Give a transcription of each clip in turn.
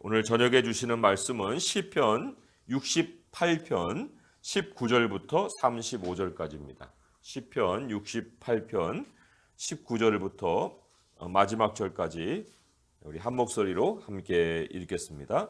오늘 저녁에 주시는 말씀은 시편 68편 19절부터 35절까지입니다. 시편 68편 19절부터 마지막 절까지 우리 한 목소리로 함께 읽겠습니다.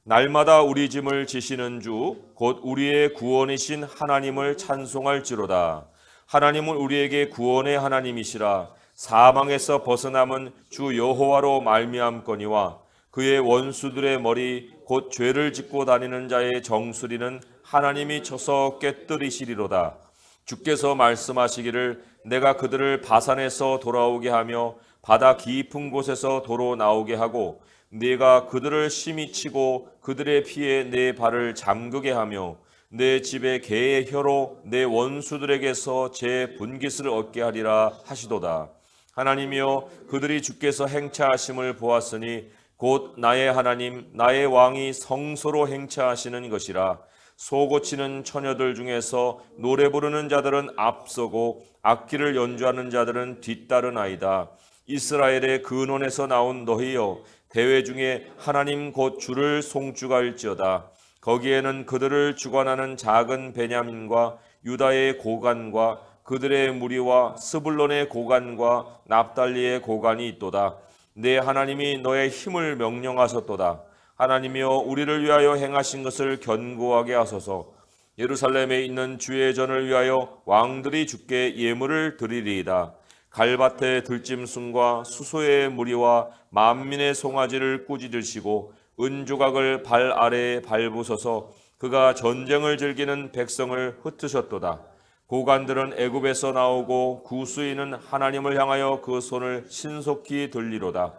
날마다 우리 짐을 지시는 주 곧 우리의 구원이신 하나님을 찬송할지로다. 하나님은 우리에게 구원의 하나님이시라. 사망에서 벗어남은 주 여호와로 말미암거니와 그의 원수들의 머리 곧 죄를 짓고 다니는 자의 정수리는 하나님이 쳐서 깨뜨리시리로다. 주께서 말씀하시기를 내가 그들을 바산에서 돌아오게 하며 바다 깊은 곳에서 도로 나오게 하고 네가 그들을 심히 치고 그들의 피에 내 발을 잠그게 하며 내 집에 개의 혀로 내 원수들에게서 제 분깃을 얻게 하리라 하시도다. 하나님이여 그들이 주께서 행차하심을 보았으니 곧 나의 하나님 나의 왕이 성소로 행차하시는 것이라. 소고치는 처녀들 중에서 노래 부르는 자들은 앞서고 악기를 연주하는 자들은 뒤따르나이다. 이스라엘의 근원에서 나온 너희여 대회 중에 하나님 곧 주를 송축할지어다. 거기에는 그들을 주관하는 작은 베냐민과 유다의 고관과 그들의 무리와 스불론의 고관과 납달리의 고관이 있도다. 내 하나님이 너의 힘을 명령하셨도다. 하나님이여 우리를 위하여 행하신 것을 견고하게 하소서. 예루살렘에 있는 주의 전을 위하여 왕들이 주께 예물을 드리리이다. 갈밭의 들짐승과 수소의 무리와 만민의 송아지를 꾸짖으시고 은조각을 발 아래에 밟으소서. 그가 전쟁을 즐기는 백성을 흩으셨도다. 고관들은 애굽에서 나오고 구수인은 하나님을 향하여 그 손을 신속히 들리로다.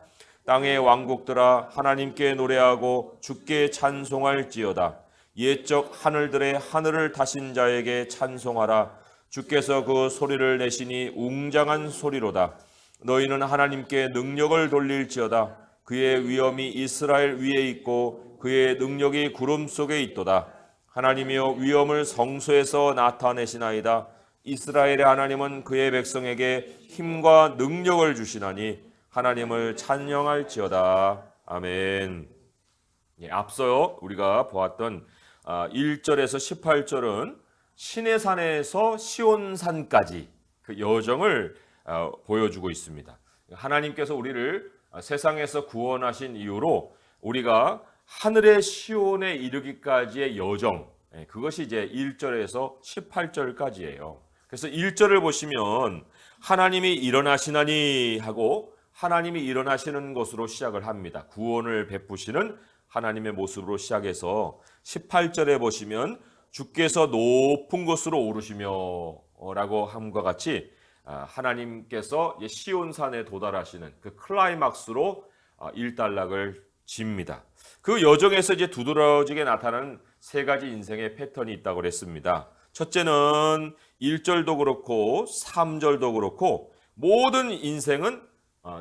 땅의 왕국들아 하나님께 노래하고 주께 찬송할지어다. 옛적 하늘들의 하늘을 다신 자에게 찬송하라. 주께서 그 소리를 내시니 웅장한 소리로다. 너희는 하나님께 능력을 돌릴지어다. 그의 위엄이 이스라엘 위에 있고 그의 능력이 구름 속에 있도다. 하나님이여 위엄을 성소에서 나타내시나이다. 이스라엘의 하나님은 그의 백성에게 힘과 능력을 주시나니 하나님을 찬양할지어다. 아멘. 앞서 우리가 보았던 1절에서 18절은 시내산에서 시온산까지 그 여정을 보여주고 있습니다. 하나님께서 우리를 세상에서 구원하신 이후로 우리가 하늘의 시온에 이르기까지의 여정, 그것이 이제 1절에서 18절까지예요. 그래서 1절을 보시면 하나님이 일어나시나니 하고 하나님이 일어나시는 것으로 시작을 합니다. 구원을 베푸시는 하나님의 모습으로 시작해서 18절에 보시면 주께서 높은 곳으로 오르시며 라고 함과 같이 하나님께서 시온산에 도달하시는 그 클라이막스로 일단락을 집니다. 그 여정에서 이제 두드러지게 나타나는 세 가지 인생의 패턴이 있다고 그랬습니다. 첫째는 1절도 그렇고 3절도 그렇고 모든 인생은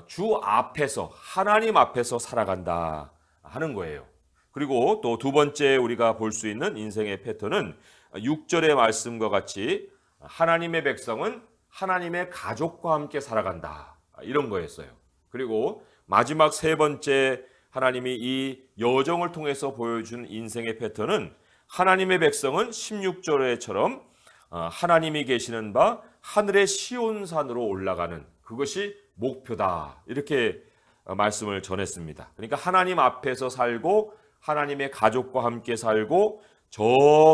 주 앞에서 하나님 앞에서 살아간다 하는 거예요. 그리고 또 두 번째 우리가 볼 수 있는 인생의 패턴은 6절의 말씀과 같이 하나님의 백성은 하나님의 가족과 함께 살아간다 이런 거였어요. 그리고 마지막 세 번째 하나님이 이 여정을 통해서 보여준 인생의 패턴은 하나님의 백성은 16절에처럼 하나님이 계시는 바 하늘의 시온산으로 올라가는 그것이 목표다 이렇게 말씀을 전했습니다. 그러니까 하나님 앞에서 살고 하나님의 가족과 함께 살고 저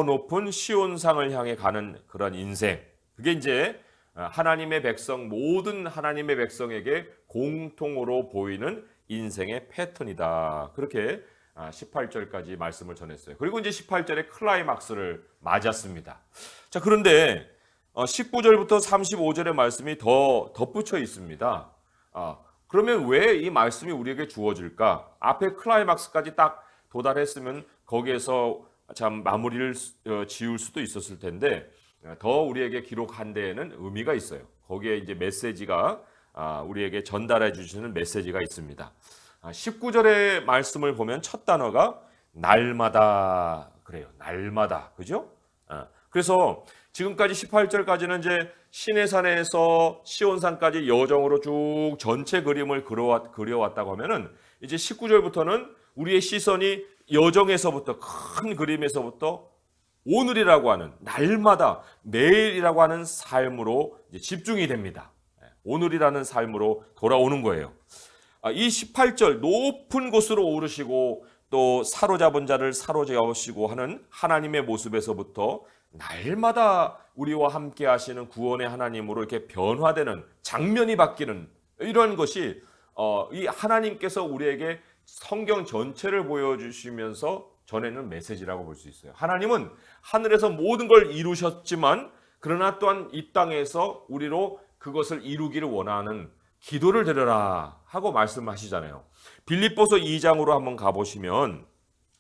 높은 시온상을 향해 가는 그런 인생, 그게 이제 하나님의 백성, 모든 하나님의 백성에게 공통으로 보이는 인생의 패턴이다. 그렇게 18절까지 말씀을 전했어요. 그리고 이제 18절에 클라이막스를 맞았습니다. 자, 그런데 19절부터 35절의 말씀이 더 덧붙여 있습니다. 그러면 왜 이 말씀이 우리에게 주어질까? 앞에 클라이막스까지 딱 도달했으면 거기에서 참 마무리를 지을 수도 있었을 텐데 더 우리에게 기록한 데에는 의미가 있어요. 거기에 이제 메시지가 우리에게 전달해 주시는 메시지가 있습니다. 19절의 말씀을 보면 첫 단어가 날마다 그래요. 날마다. 그죠? 그래서 지금까지 18절까지는 이제 시내산에서 시온산까지 여정으로 쭉 전체 그림을 그려왔다고 하면은 이제 19절부터는 우리의 시선이 여정에서부터, 큰 그림에서부터 오늘이라고 하는, 날마다 매일이라고 하는 삶으로 이제 집중이 됩니다. 오늘이라는 삶으로 돌아오는 거예요. 이 18절, 높은 곳으로 오르시고 또 사로잡은 자를 사로잡으시고 하는 하나님의 모습에서부터 날마다 우리와 함께 하시는 구원의 하나님으로 이렇게 변화되는, 장면이 바뀌는 이런 것이 이 하나님께서 우리에게 성경 전체를 보여주시면서 전해는 메시지라고 볼 수 있어요. 하나님은 하늘에서 모든 걸 이루셨지만 그러나 또한 이 땅에서 우리로 그것을 이루기를 원하는, 기도를 드려라 하고 말씀하시잖아요. 빌립보서 2장으로 한번 가보시면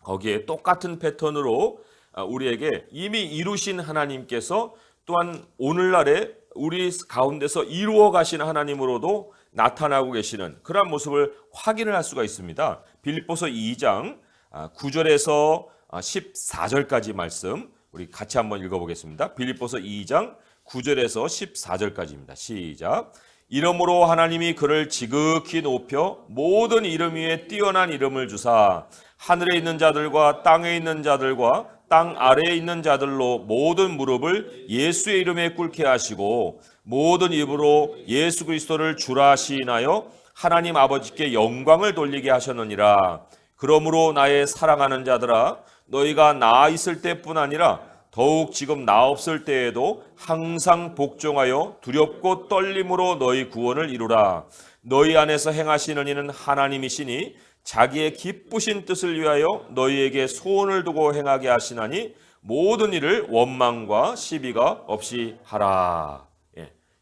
거기에 똑같은 패턴으로 우리에게 이미 이루신 하나님께서 또한 오늘날에 우리 가운데서 이루어 가신 하나님으로도 나타나고 계시는 그런 모습을 확인을 할 수가 있습니다. 빌립보서 2장 9절에서 14절까지 말씀 우리 같이 한번 읽어보겠습니다. 빌립보서 2장 9절에서 14절까지입니다. 시작. 이러므로 하나님이 그를 지극히 높여 모든 이름 위에 뛰어난 이름을 주사 하늘에 있는 자들과 땅에 있는 자들과 땅 아래에 있는 자들로 모든 무릎을 예수의 이름에 꿇게 하시고 모든 입으로 예수 그리스도를 주라 시인하여 하나님 아버지께 영광을 돌리게 하셨느니라. 그러므로 나의 사랑하는 자들아, 너희가 나 있을 때뿐 아니라 더욱 지금 나 없을 때에도 항상 복종하여 두렵고 떨림으로 너희 구원을 이루라. 너희 안에서 행하시는 이는 하나님이시니 자기의 기쁘신 뜻을 위하여 너희에게 소원을 두고 행하게 하시나니 모든 일을 원망과 시비가 없이 하라.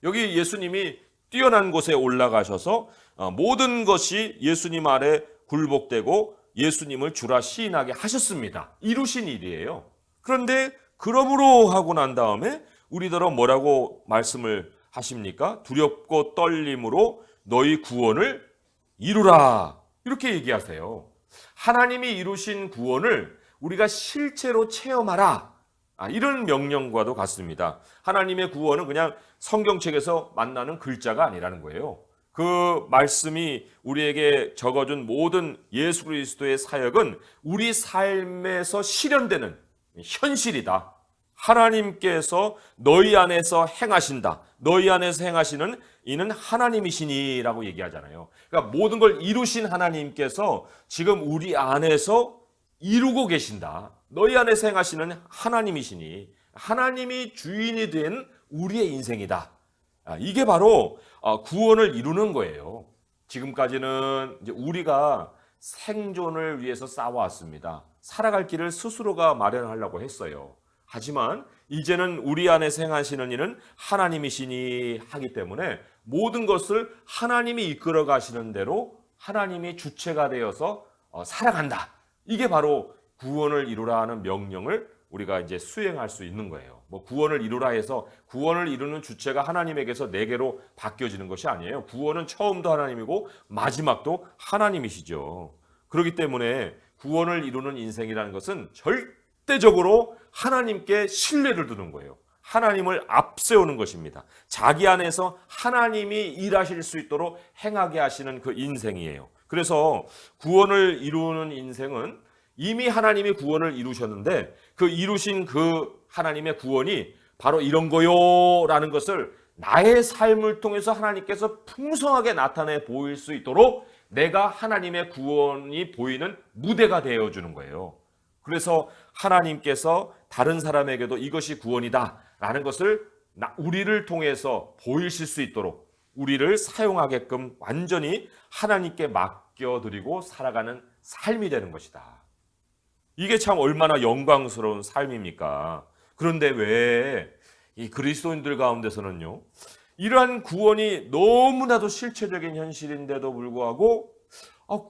여기 예수님이 뛰어난 곳에 올라가셔서 모든 것이 예수님 아래 굴복되고 예수님을 주라 시인하게 하셨습니다. 이루신 일이에요. 그런데 그러므로 하고 난 다음에 우리더러 뭐라고 말씀을 하십니까? 두렵고 떨림으로 너희 구원을 이루라. 이렇게 얘기하세요. 하나님이 이루신 구원을 우리가 실제로 체험하라. 이런 명령과도 같습니다. 하나님의 구원은 그냥 성경책에서 만나는 글자가 아니라는 거예요. 그 말씀이 우리에게 적어준 모든 예수 그리스도의 사역은 우리 삶에서 실현되는 현실이다. 하나님께서 너희 안에서 행하신다. 너희 안에서 행하시는 이는 하나님이시니라고 얘기하잖아요. 그러니까 모든 걸 이루신 하나님께서 지금 우리 안에서 이루고 계신다. 너희 안에서 행하시는 하나님이시니 하나님이 주인이 된 우리의 인생이다. 이게 바로 구원을 이루는 거예요. 지금까지는 이제 우리가 생존을 위해서 싸워왔습니다. 살아갈 길을 스스로가 마련하려고 했어요. 하지만 이제는 우리 안에서 행하시는 일은 하나님이시니 하기 때문에 모든 것을 하나님이 이끌어 가시는 대로 하나님이 주체가 되어서 살아간다. 이게 바로 구원을 이루라 하는 명령을 우리가 이제 수행할 수 있는 거예요. 뭐 구원을 이루라 해서 구원을 이루는 주체가 하나님에게서 내게로 바뀌어지는 것이 아니에요. 구원은 처음도 하나님이고 마지막도 하나님이시죠. 그렇기 때문에 구원을 이루는 인생이라는 것은 절대적으로 하나님께 신뢰를 두는 거예요. 하나님을 앞세우는 것입니다. 자기 안에서 하나님이 일하실 수 있도록 행하게 하시는 그 인생이에요. 그래서 구원을 이루는 인생은 이미 하나님이 구원을 이루셨는데 그 이루신 그 하나님의 구원이 바로 이런 거요라는 것을 나의 삶을 통해서 하나님께서 풍성하게 나타내 보일 수 있도록 내가 하나님의 구원이 보이는 무대가 되어주는 거예요. 그래서 하나님께서 다른 사람에게도 이것이 구원이다라는 것을 우리를 통해서 보이실 수 있도록 우리를 사용하게끔 완전히 하나님께 맡겨드리고 살아가는 삶이 되는 것이다. 이게 참 얼마나 영광스러운 삶입니까? 그런데 왜 이 그리스도인들 가운데서는요, 이러한 구원이 너무나도 실체적인 현실인데도 불구하고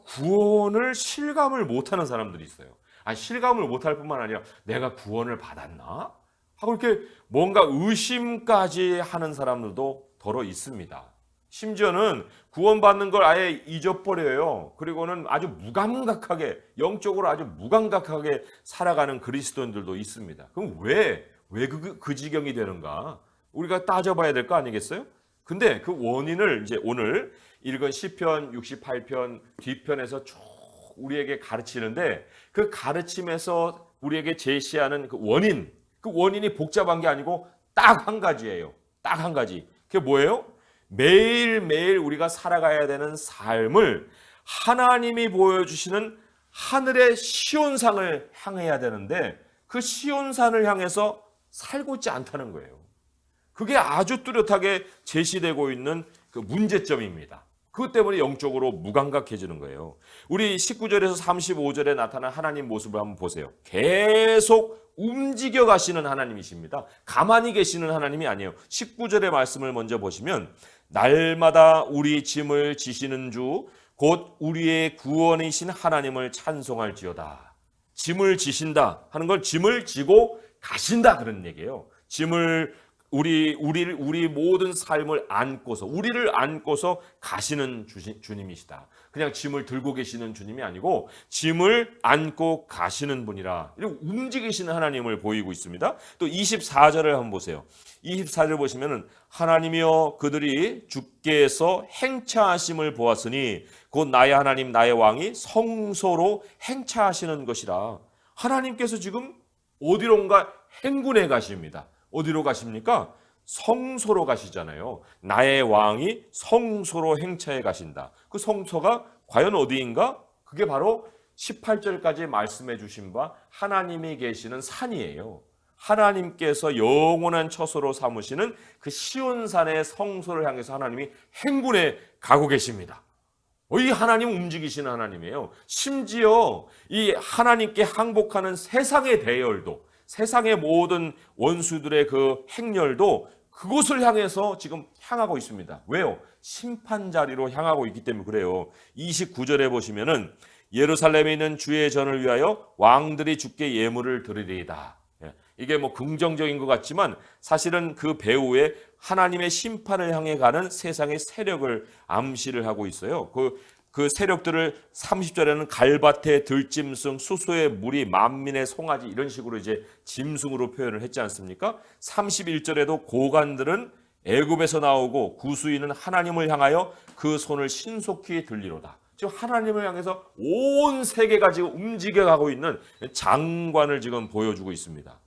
구원을 실감을 못하는 사람들이 있어요. 실감을 못할 뿐만 아니라 내가 구원을 받았나? 하고 이렇게 뭔가 의심까지 하는 사람들도 더러 있습니다. 심지어는 구원받는 걸 아예 잊어버려요. 그리고는 아주 무감각하게, 영적으로 아주 무감각하게 살아가는 그리스도인들도 있습니다. 그럼 왜 그 지경이 되는가? 우리가 따져봐야 될 거 아니겠어요? 근데 그 원인을 이제 오늘 읽은 시편 68편 뒤편에서 쭉 우리에게 가르치는데 그 가르침에서 우리에게 제시하는 그 원인이 복잡한 게 아니고 딱 한 가지예요. 딱 한 가지. 그게 뭐예요? 매일매일 우리가 살아가야 되는 삶을 하나님이 보여주시는 하늘의 시온산을 향해야 되는데 그 시온산을 향해서 살고 있지 않다는 거예요. 그게 아주 뚜렷하게 제시되고 있는 그 문제점입니다. 그것 때문에 영적으로 무감각해지는 거예요. 우리 19절에서 35절에 나타난 하나님 모습을 한번 보세요. 계속 움직여 가시는 하나님이십니다. 가만히 계시는 하나님이 아니에요. 19절의 말씀을 먼저 보시면 날마다 우리 짐을 지시는 주 곧 우리의 구원이신 하나님을 찬송할지어다. 짐을 지신다 하는 걸 짐을 지고 가신다 그런 얘기예요. 짐을 우리 모든 삶을 안고서 우리를 안고서 가시는 주님이시다. 그냥 짐을 들고 계시는 주님이 아니고 짐을 안고 가시는 분이라 이렇게 움직이시는 하나님을 보이고 있습니다. 또 24절을 한번 보세요. 24절 보시면은 하나님이여 그들이 주께서 행차하심을 보았으니 곧 나의 하나님 나의 왕이 성소로 행차하시는 것이라. 하나님께서 지금 어디론가 행군해 가십니다. 어디로 가십니까? 성소로 가시잖아요. 나의 왕이 성소로 행차해 가신다. 그 성소가 과연 어디인가? 그게 바로 18절까지 말씀해 주신 바 하나님이 계시는 산이에요. 하나님께서 영원한 처소로 삼으시는 그 시온산의 성소를 향해서 하나님이 행군해 가고 계십니다. 이 하나님 움직이시는 하나님이에요. 심지어 이 하나님께 항복하는 세상의 대열도 세상의 모든 원수들의 그 행렬도 그곳을 향해서 지금 향하고 있습니다. 왜요? 심판 자리로 향하고 있기 때문에 그래요. 29절에 보시면은 예루살렘에 있는 주의 전을 위하여 왕들이 주께 예물을 드리리이다. 이게 뭐 긍정적인 것 같지만 사실은 그 배후에 하나님의 심판을 향해 가는 세상의 세력을 암시를 하고 있어요. 그 세력들을 30절에는 갈밭의 들짐승, 수소의 무리, 만민의 송아지 이런 식으로 이제 짐승으로 표현을 했지 않습니까? 31절에도 고관들은 애굽에서 나오고 구수인은 하나님을 향하여 그 손을 신속히 들리로다. 지금 하나님을 향해서 온 세계가 지금 움직여가고 있는 장관을 지금 보여주고 있습니다.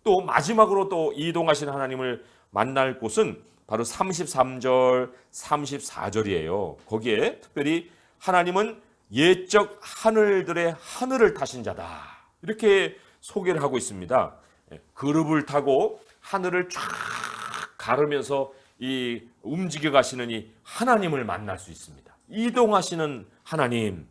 또 마지막으로 또 이동하신 하나님을 만날 곳은 바로 33절, 34절이에요. 거기에 특별히 하나님은 예적 하늘들의 하늘을 타신 자다. 이렇게 소개를 하고 있습니다. 그룹을 타고 하늘을 쫙 가르면서 이 움직여 가시는 이 하나님을 만날 수 있습니다. 이동하시는 하나님.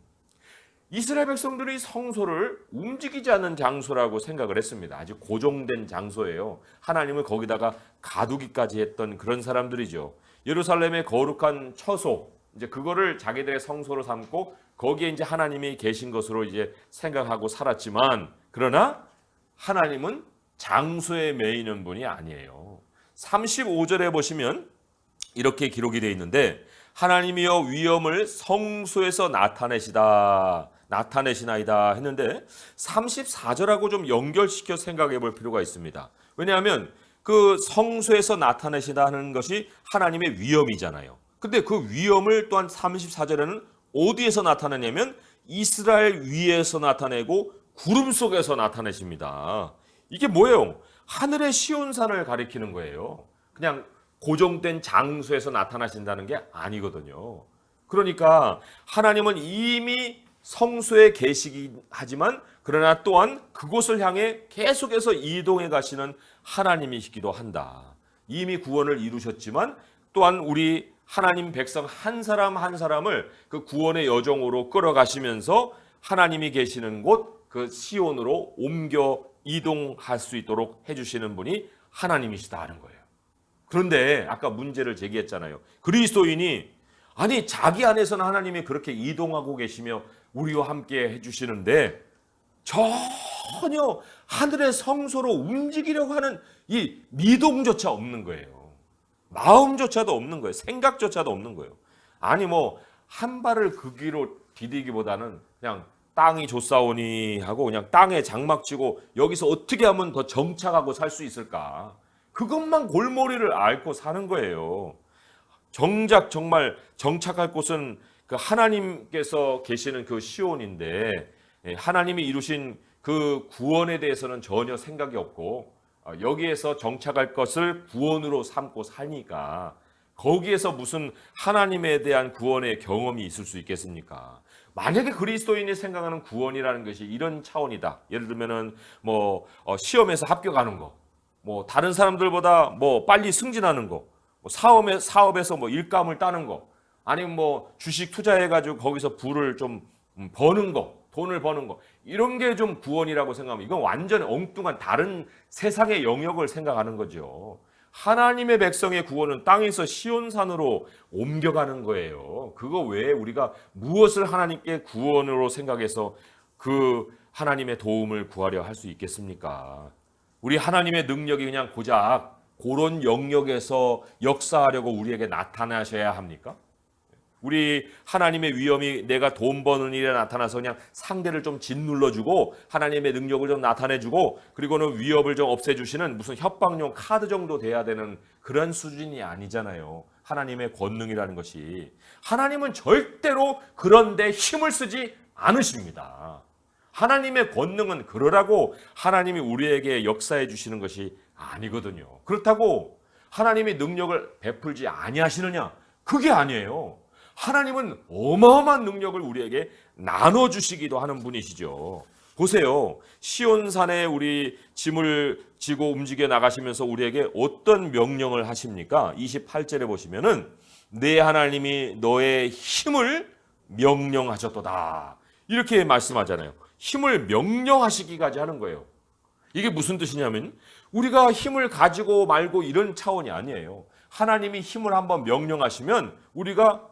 이스라엘 백성들이 성소를 움직이지 않는 장소라고 생각을 했습니다. 아주 고정된 장소예요. 하나님을 거기다가 가두기까지 했던 그런 사람들이죠. 예루살렘의 거룩한 처소, 이제 그거를 자기들의 성소로 삼고 거기에 이제 하나님이 계신 것으로 이제 생각하고 살았지만 그러나 하나님은 장소에 매이는 분이 아니에요. 35절에 보시면 이렇게 기록이 되어 있는데 하나님이여 위엄을 성소에서 나타내시나이다 했는데 34절하고 좀 연결시켜 생각해 볼 필요가 있습니다. 왜냐하면 그 성소에서 나타내시다 하는 것이 하나님의 위엄이잖아요. 근데 그 위엄을 또한 34절에는 어디에서 나타내냐면 이스라엘 위에서 나타내고 구름 속에서 나타내십니다. 이게 뭐예요? 하늘의 시온산을 가리키는 거예요. 그냥 고정된 장소에서 나타나신다는 게 아니거든요. 그러니까 하나님은 이미 성소에 계시긴 하지만 그러나 또한 그곳을 향해 계속해서 이동해 가시는 하나님이시기도 한다. 이미 구원을 이루셨지만 또한 우리 하나님 백성 한 사람 한 사람을 그 구원의 여정으로 끌어가시면서 하나님이 계시는 곳 그 시온으로 옮겨 이동할 수 있도록 해주시는 분이 하나님이시다 하는 거예요. 그런데 아까 문제를 제기했잖아요. 그리스도인이 아니 자기 안에서는 하나님이 그렇게 이동하고 계시며 우리와 함께 해주시는데 전혀 하늘의 성소로 움직이려고 하는 이 미동조차 없는 거예요. 마음조차도 없는 거예요. 생각조차도 없는 거예요. 아니 뭐 한 발을 그 길로 디디기보다는 그냥 땅이 좋사오니 하고 그냥 땅에 장막 치고 여기서 어떻게 하면 더 정착하고 살 수 있을까? 그것만 골머리를 앓고 사는 거예요. 정작 정말 정착할 곳은 그 하나님께서 계시는 그 시온인데 하나님이 이루신 그 구원에 대해서는 전혀 생각이 없고 여기에서 정착할 것을 구원으로 삼고 사니까 거기에서 무슨 하나님에 대한 구원의 경험이 있을 수 있겠습니까? 만약에 그리스도인이 생각하는 구원이라는 것이 이런 차원이다. 예를 들면은 시험에서 합격하는 거, 다른 사람들보다 빨리 승진하는 거, 사업에서 일감을 따는 거, 아니면 주식 투자해가지고 거기서 부를 좀 버는 거, 돈을 버는 거, 이런 게 좀 구원이라고 생각하면 이건 완전 엉뚱한 다른 세상의 영역을 생각하는 거죠. 하나님의 백성의 구원은 땅에서 시온산으로 옮겨가는 거예요. 그거 외에 우리가 무엇을 하나님께 구원으로 생각해서 그 하나님의 도움을 구하려 할 수 있겠습니까? 우리 하나님의 능력이 그냥 고작 그런 영역에서 역사하려고 우리에게 나타나셔야 합니까? 우리 하나님의 위엄이 내가 돈 버는 일에 나타나서 그냥 상대를 좀 짓눌러주고 하나님의 능력을 좀 나타내주고 그리고는 위협을 좀 없애주시는 무슨 협박용 카드 정도 돼야 되는 그런 수준이 아니잖아요. 하나님의 권능이라는 것이. 하나님은 절대로 그런 데 힘을 쓰지 않으십니다. 하나님의 권능은 그러라고 하나님이 우리에게 역사해 주시는 것이 아니거든요. 그렇다고 하나님이 능력을 베풀지 아니하시느냐? 그게 아니에요. 하나님은 어마어마한 능력을 우리에게 나눠주시기도 하는 분이시죠. 보세요. 시온산에 우리 짐을 지고 움직여 나가시면서 우리에게 어떤 명령을 하십니까? 28절에 보시면은 내 하나님이 너의 힘을 명령하셨도다. 이렇게 말씀하잖아요. 힘을 명령하시기까지 하는 거예요. 이게 무슨 뜻이냐면 우리가 힘을 가지고 말고 이런 차원이 아니에요. 하나님이 힘을 한번 명령하시면 우리가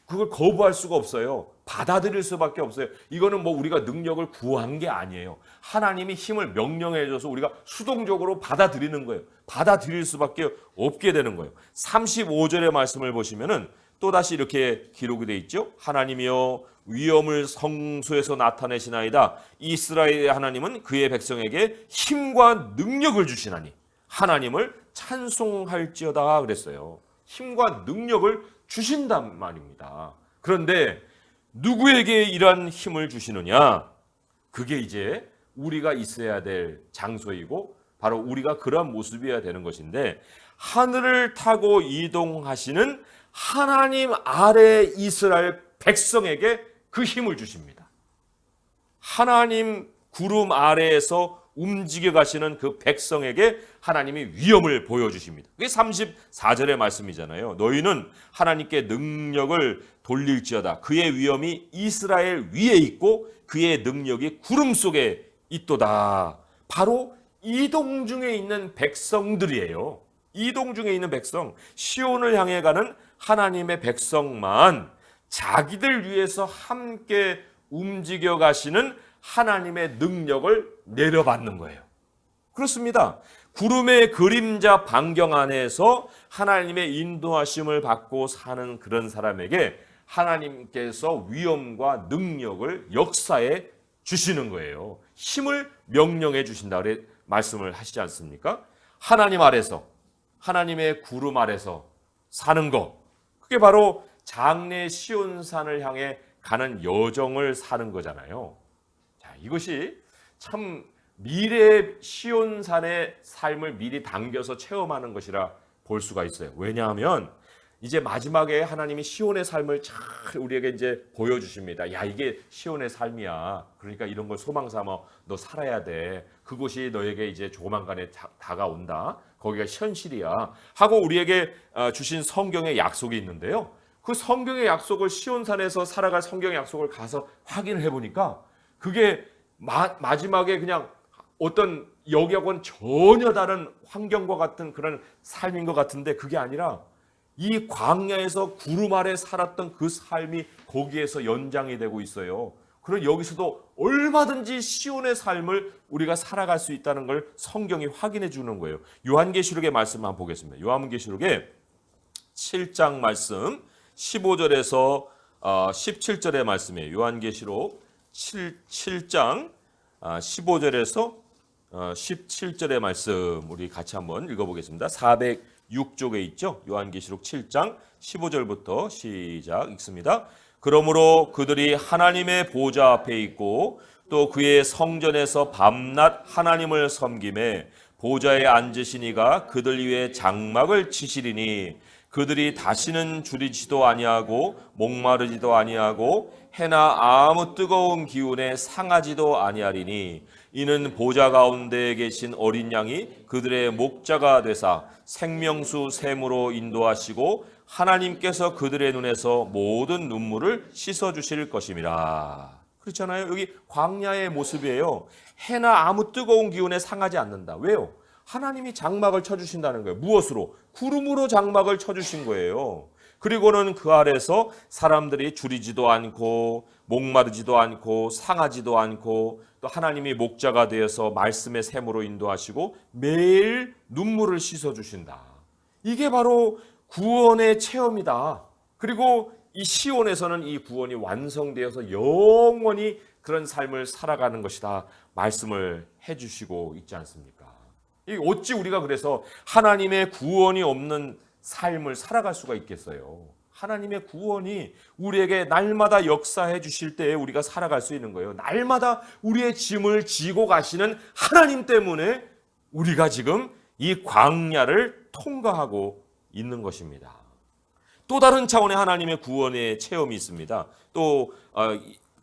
그걸 거부할 수가 없어요. 받아들일 수밖에 없어요. 이거는 우리가 능력을 구한 게 아니에요. 하나님이 힘을 명령해 줘서 우리가 수동적으로 받아들이는 거예요. 받아들일 수밖에 없게 되는 거예요. 35절의 말씀을 보시면은 또다시 이렇게 기록이 되어 있죠. 하나님이여 위엄을 성소에서 나타내시나이다. 이스라엘의 하나님은 그의 백성에게 힘과 능력을 주시나니 하나님을 찬송할지어다 그랬어요. 힘과 능력을 주신단 말입니다. 그런데 누구에게 이러한 힘을 주시느냐? 그게 이제 우리가 있어야 될 장소이고 바로 우리가 그러한 모습이어야 되는 것인데 하늘을 타고 이동하시는 하나님 아래 이스라엘 백성에게 그 힘을 주십니다. 하나님 구름 아래에서 움직여 가시는 그 백성에게 하나님이 위엄을 보여주십니다. 그게 34절의 말씀이잖아요. 너희는 하나님께 능력을 돌릴지어다. 그의 위엄이 이스라엘 위에 있고 그의 능력이 구름 속에 있도다. 바로 이동 중에 있는 백성들이에요. 이동 중에 있는 백성, 시온을 향해 가는 하나님의 백성만 자기들 위해서 함께 움직여 가시는 하나님의 능력을 내려받는 거예요. 그렇습니다. 구름의 그림자 반경 안에서 하나님의 인도하심을 받고 사는 그런 사람에게 하나님께서 위엄과 능력을 역사해 주시는 거예요. 힘을 명령해 주신다 그래 말씀을 하시지 않습니까? 하나님 아래서, 하나님의 구름 아래서 사는 것, 그게 바로 장래 시온산을 향해 가는 여정을 사는 거잖아요. 자, 이것이 참 미래 시온산의 삶을 미리 당겨서 체험하는 것이라 볼 수가 있어요. 왜냐하면 이제 마지막에 하나님이 시온의 삶을 잘 우리에게 이제 보여주십니다. 야, 이게 시온의 삶이야. 그러니까 이런 걸 소망 삼아 너 살아야 돼. 그곳이 너에게 이제 조만간에 다가온다. 거기가 현실이야. 하고 우리에게 주신 성경의 약속이 있는데요. 그 성경의 약속을 시온산에서 살아갈 성경의 약속을 가서 확인을 해보니까 그게 마지막에 그냥 어떤 여기하고는 전혀 다른 환경과 같은 그런 삶인 것 같은데 그게 아니라 이 광야에서 구름 아래 살았던 그 삶이 거기에서 연장이 되고 있어요. 그럼 여기서도 얼마든지 시온의 삶을 우리가 살아갈 수 있다는 걸 성경이 확인해 주는 거예요. 요한계시록의 말씀 한번 보겠습니다. 요한계시록의 7장 말씀 15절에서 17절의 말씀이에요. 요한계시록 7장 15절에서 17절의 말씀 우리 같이 한번 읽어보겠습니다. 406쪽에 있죠. 요한계시록 7장 15절부터 시작 읽습니다. 그러므로 그들이 하나님의 보좌 앞에 있고 또 그의 성전에서 밤낮 하나님을 섬김에 보좌에 앉으신 이가 그들 위에 장막을 치시리니 그들이 다시는 줄이지도 아니하고 목마르지도 아니하고 해나 아무 뜨거운 기운에 상하지도 아니하리니 이는 보좌 가운데 계신 어린 양이 그들의 목자가 되사 생명수 샘으로 인도하시고 하나님께서 그들의 눈에서 모든 눈물을 씻어 주실 것임이라. 그렇잖아요. 여기 광야의 모습이에요. 해나 아무 뜨거운 기운에 상하지 않는다. 왜요? 하나님이 장막을 쳐주신다는 거예요. 무엇으로? 구름으로 장막을 쳐주신 거예요. 그리고는 그 아래서 사람들이 줄이지도 않고 목마르지도 않고 상하지도 않고 또 하나님이 목자가 되어서 말씀의 샘으로 인도하시고 매일 눈물을 씻어주신다. 이게 바로 구원의 체험이다. 그리고 이 시온에서는 이 구원이 완성되어서 영원히 그런 삶을 살아가는 것이다. 말씀을 해주시고 있지 않습니까? 어찌 우리가 그래서 하나님의 구원이 없는 삶을 살아갈 수가 있겠어요? 하나님의 구원이 우리에게 날마다 역사해 주실 때에 우리가 살아갈 수 있는 거예요. 날마다 우리의 짐을 지고 가시는 하나님 때문에 우리가 지금 이 광야를 통과하고 있는 것입니다. 또 다른 차원의 하나님의 구원의 체험이 있습니다. 또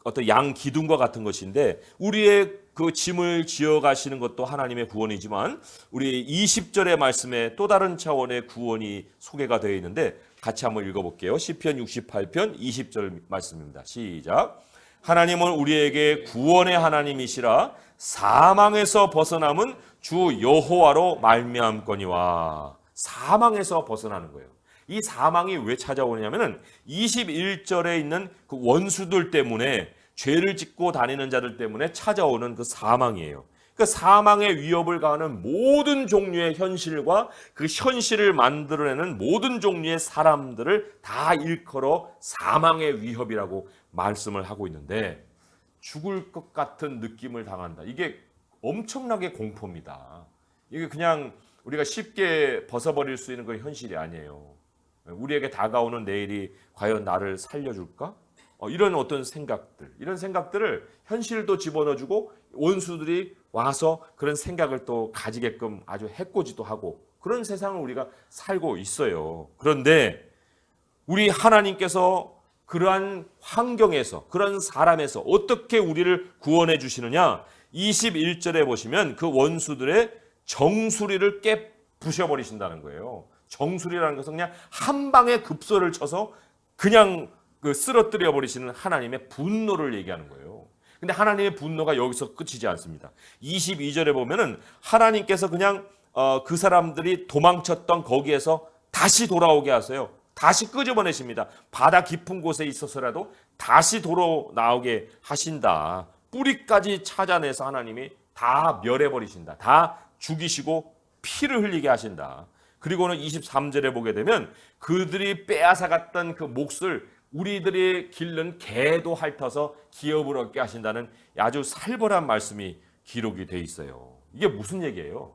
어떤 양 기둥과 같은 것인데 우리의 그 짐을 지어 가시는 것도 하나님의 구원이지만 우리 20절의 말씀에 또 다른 차원의 구원이 소개가 되어 있는데 같이 한번 읽어볼게요. 시편 68편 20절 말씀입니다. 시작. 하나님은 우리에게 구원의 하나님이시라 사망에서 벗어남은 주 여호와로 말미암거니와. 사망에서 벗어나는 거예요. 이 사망이 왜 찾아오냐면은 21절에 있는 그 원수들 때문에 죄를 짓고 다니는 자들 때문에 찾아오는 그 사망이에요. 그 사망의 위협을 가하는 모든 종류의 현실과 그 현실을 만들어내는 모든 종류의 사람들을 다 일컬어 사망의 위협이라고 말씀을 하고 있는데 죽을 것 같은 느낌을 당한다. 이게 엄청나게 공포입니다. 이게 그냥 우리가 쉽게 벗어버릴 수 있는 그 현실이 아니에요. 우리에게 다가오는 내일이 과연 나를 살려줄까? 이런 어떤 생각들, 이런 생각들을 현실도 집어넣어주고 원수들이 와서 그런 생각을 또 가지게끔 아주 해코지도 하고 그런 세상을 우리가 살고 있어요. 그런데 우리 하나님께서 그러한 환경에서 그런 사람에서 어떻게 우리를 구원해 주시느냐? 21절에 보시면 그 원수들의 정수리를 부셔버리신다는 거예요. 정수리라는 것은 그냥 한 방에 급소를 쳐서 그냥 쓰러뜨려 버리시는 하나님의 분노를 얘기하는 거예요. 근데 하나님의 분노가 여기서 끝이지 않습니다. 22절에 보면은 하나님께서 그냥 그 사람들이 도망쳤던 거기에서 다시 돌아오게 하세요. 다시 끄집어내십니다. 바다 깊은 곳에 있어서라도 다시 도로 나오게 하신다. 뿌리까지 찾아내서 하나님이 다 멸해버리신다. 다 죽이시고 피를 흘리게 하신다. 그리고는 23절에 보게 되면 그들이 빼앗아갔던 그 몫을 우리들이 기른 개도 핥아서 기업을 얻게 하신다는 아주 살벌한 말씀이 기록이 돼 있어요. 이게 무슨 얘기예요?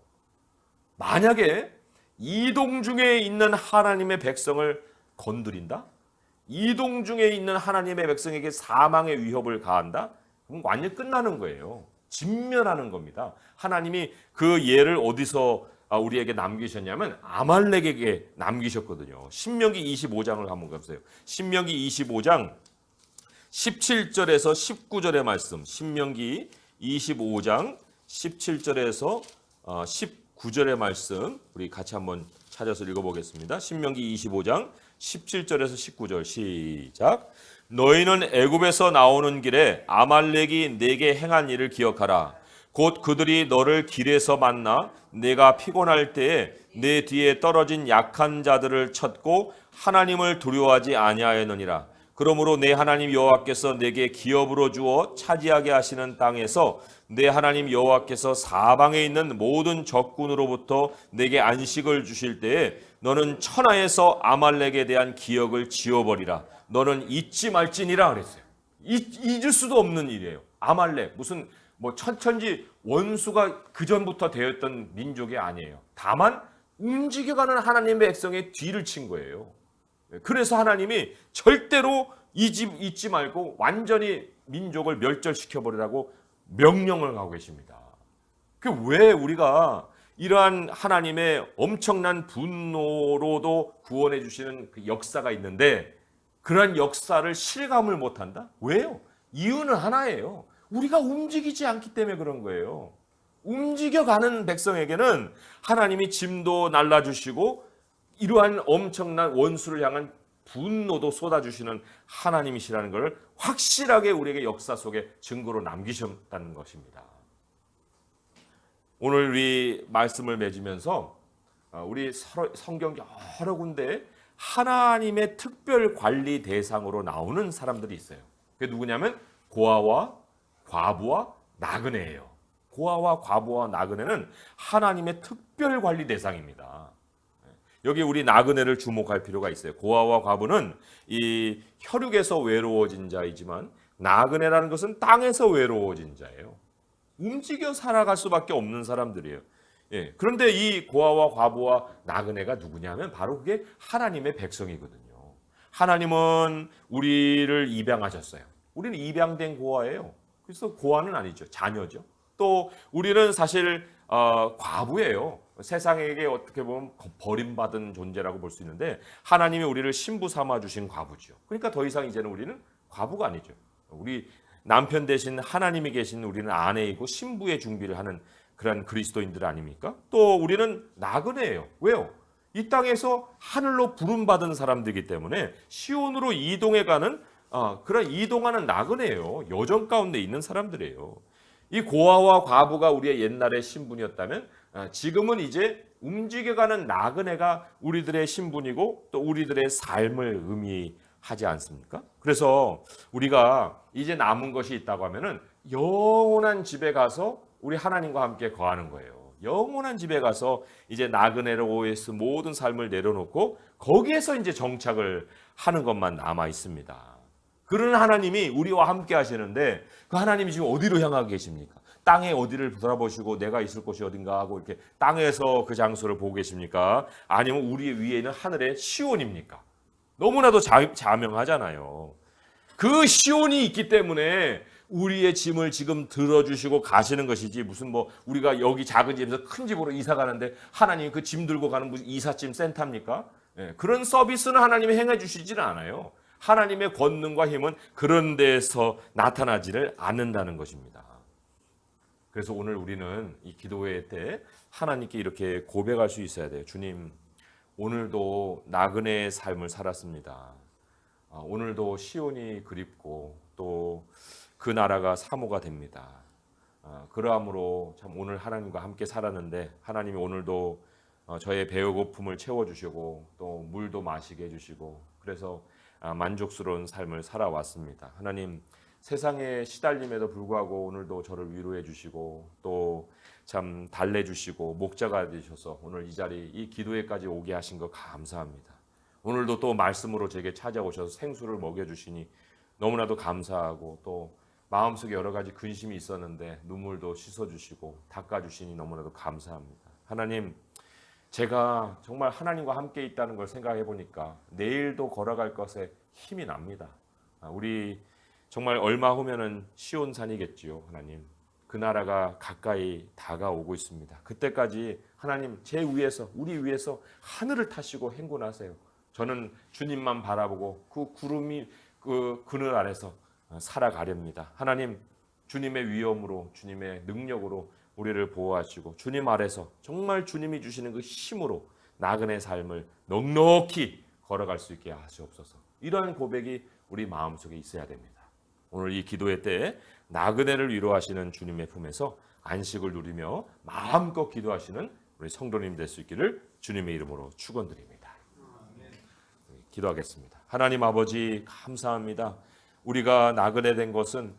만약에 이동 중에 있는 하나님의 백성을 건드린다? 이동 중에 있는 하나님의 백성에게 사망의 위협을 가한다? 그럼 완전히 끝나는 거예요. 진멸하는 겁니다. 하나님이 그 예를 어디서 우리에게 남기셨냐면 아말렉에게 남기셨거든요. 신명기 25장을 한번 가보세요. 신명기 25장 17절에서 19절의 말씀. 신명기 25장 17절에서 19절의 말씀 우리 같이 한번 찾아서 읽어보겠습니다. 신명기 25장 17절에서 19절 시작. 너희는 애굽에서 나오는 길에 아말렉이 내게 행한 일을 기억하라. 곧 그들이 너를 길에서 만나 내가 피곤할 때에 내 뒤에 떨어진 약한 자들을 쳤고 하나님을 두려워하지 아니하였느니라. 그러므로 내 하나님 여호와께서 내게 기업으로 주어 차지하게 하시는 땅에서 내 하나님 여호와께서 사방에 있는 모든 적군으로부터 내게 안식을 주실 때에 너는 천하에서 아말렉에 대한 기억을 지워버리라. 너는 잊지 말지니라 그랬어요. 잊을 수도 없는 일이에요. 아말렉 무슨 천천지 원수가 그전부터 되었던 민족이 아니에요. 다만 움직여가는 하나님의 백성의 뒤를 친 거예요. 그래서 하나님이 절대로 잊지 말고 완전히 민족을 멸절시켜 버리라고 명령을 하고 계십니다. 그 왜 우리가 이러한 하나님의 엄청난 분노로도 구원해 주시는 그 역사가 있는데 그러한 역사를 실감을 못한다? 왜요? 이유는 하나예요. 우리가 움직이지 않기 때문에 그런 거예요. 움직여가는 백성에게는 하나님이 짐도 날라주시고 이러한 엄청난 원수를 향한 분노도 쏟아주시는 하나님이시라는 것을 확실하게 우리에게 역사 속에 증거로 남기셨다는 것입니다. 오늘 우리 말씀을 맺으면서 우리 성경 여러 군데 하나님의 특별 관리 대상으로 나오는 사람들이 있어요. 그게 누구냐면 고아와 과부와 나그네예요. 고아와 과부와 나그네는 하나님의 특별 관리 대상입니다. 여기 우리 나그네를 주목할 필요가 있어요. 고아와 과부는 이 혈육에서 외로워진 자이지만 나그네라는 것은 땅에서 외로워진 자예요. 움직여 살아갈 수밖에 없는 사람들이에요. 예, 그런데 이 고아와 과부와 나그네가 누구냐면 바로 그게 하나님의 백성이거든요. 하나님은 우리를 입양하셨어요. 우리는 입양된 고아예요. 그래서 고아는 아니죠. 자녀죠. 또 우리는 사실 과부예요. 세상에게 어떻게 보면 버림받은 존재라고 볼 수 있는데 하나님이 우리를 신부 삼아 주신 과부죠. 그러니까 더 이상 이제는 우리는 과부가 아니죠. 우리 남편 대신 하나님이 계신 우리는 아내이고 신부의 준비를 하는 그런 그리스도인들 아닙니까? 또 우리는 나그네예요. 왜요? 이 땅에서 하늘로 부름받은 사람들이기 때문에 시온으로 이동해가는 그런 이동하는 나그네예요. 여정 가운데 있는 사람들이에요. 이 고아와 과부가 우리의 옛날의 신분이었다면 지금은 이제 움직여가는 나그네가 우리들의 신분이고 또 우리들의 삶을 의미하지 않습니까? 그래서 우리가 이제 남은 것이 있다고 하면은 영원한 집에 가서 우리 하나님과 함께 거하는 거예요. 영원한 집에 가서 이제 나그네로 OS 모든 삶을 내려놓고 거기에서 이제 정착을 하는 것만 남아 있습니다. 그런 하나님이 우리와 함께 하시는데 그 하나님이 지금 어디로 향하고 계십니까? 땅에 어디를 돌아보시고 내가 있을 곳이 어딘가 하고 이렇게 땅에서 그 장소를 보고 계십니까? 아니면 우리 위에 있는 하늘의 시온입니까? 너무나도 자명하잖아요. 그 시온이 있기 때문에 우리의 짐을 지금 들어주시고 가시는 것이지 무슨 뭐 우리가 여기 작은 집에서 큰 집으로 이사 가는데 하나님이 그 짐 들고 가는 무슨 이삿짐 센터입니까? 그런 서비스는 하나님이 행해 주시지는 않아요. 하나님의 권능과 힘은 그런 데서 나타나지를 않는다는 것입니다. 그래서 오늘 우리는 이 기도회 때 하나님께 이렇게 고백할 수 있어야 돼요. 주님, 오늘도 나그네의 삶을 살았습니다. 오늘도 시온이 그립고 또 그 나라가 사모가 됩니다. 그러함으로 참 오늘 하나님과 함께 살았는데 하나님이 오늘도 저의 배고픔을 채워주시고 또 물도 마시게 해주시고 그래서 만족스러운 삶을 살아왔습니다. 하나님, 세상의 시달림에도 불구하고 오늘도 저를 위로해 주시고 또 참 달래주시고 목자가 되셔서 오늘 이 자리 이 기도회까지 오게 하신 거 감사합니다. 오늘도 또 말씀으로 제게 찾아오셔서 생수를 먹여주시니 너무나도 감사하고 또 마음속에 여러 가지 근심이 있었는데 눈물도 씻어주시고 닦아주시니 너무나도 감사합니다. 하나님, 제가 정말 하나님과 함께 있다는 걸 생각해 보니까 내일도 걸어갈 것에 힘이 납니다. 우리 정말 얼마 후면은 시온산이겠지요. 하나님, 그 나라가 가까이 다가오고 있습니다. 그때까지 하나님 제 위에서 우리 위에서 하늘을 타시고 행군하세요. 저는 주님만 바라보고 그 구름이 그 그늘 아래서 살아가렵니다. 하나님, 주님의 위엄으로 주님의 능력으로 우리를 보호하시고 주님 아래서 정말 주님이 주시는 그 힘으로 나그네 삶을 넉넉히 걸어갈 수 있게 하시옵소서. 이러한 고백이 우리 마음속에 있어야 됩니다. 오늘 이 기도회 때 나그네를 위로하시는 주님의 품에서 안식을 누리며 마음껏 기도하시는 우리 성도님 될 수 있기를 주님의 이름으로 축원드립니다. 기도하겠습니다. 하나님 아버지, 감사합니다. 우리가 나그네 된 것은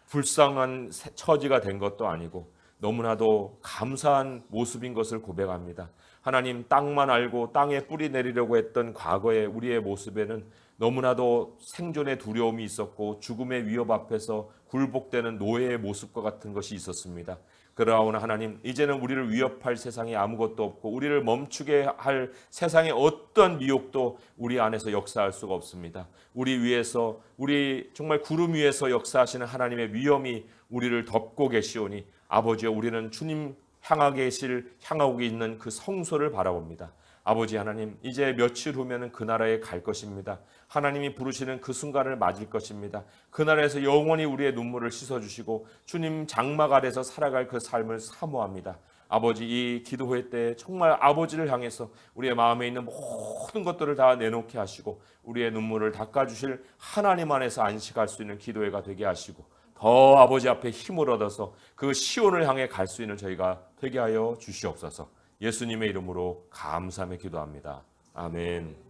불쌍한 처지가 된 것도 아니고 너무나도 감사한 모습인 것을 고백합니다. 하나님, 땅만 알고 땅에 뿌리 내리려고 했던 과거의 우리의 모습에는 너무나도 생존의 두려움이 있었고 죽음의 위협 앞에서 굴복되는 노예의 모습과 같은 것이 있었습니다. 그러나 하나님, 이제는 우리를 위협할 세상에 아무것도 없고 우리를 멈추게 할 세상의 어떤 미혹도 우리 안에서 역사할 수가 없습니다. 우리 위에서, 우리 정말 구름 위에서 역사하시는 하나님의 위엄이 우리를 덮고 계시오니 아버지여, 우리는 주님 향하고 있는 그 성소를 바라봅니다. 아버지 하나님, 이제 며칠 후면은 그 나라에 갈 것입니다. 하나님이 부르시는 그 순간을 맞을 것입니다. 그 나라에서 영원히 우리의 눈물을 씻어주시고 주님 장막 아래서 살아갈 그 삶을 사모합니다. 아버지, 이 기도회 때 정말 아버지를 향해서 우리의 마음에 있는 모든 것들을 다 내놓게 하시고 우리의 눈물을 닦아주실 하나님 안에서 안식할 수 있는 기도회가 되게 하시고 더 아버지 앞에 힘을 얻어서 그 시온을 향해 갈 수 있는 저희가 되게 하여 주시옵소서. 예수님의 이름으로 감사하며 기도합니다. 아멘.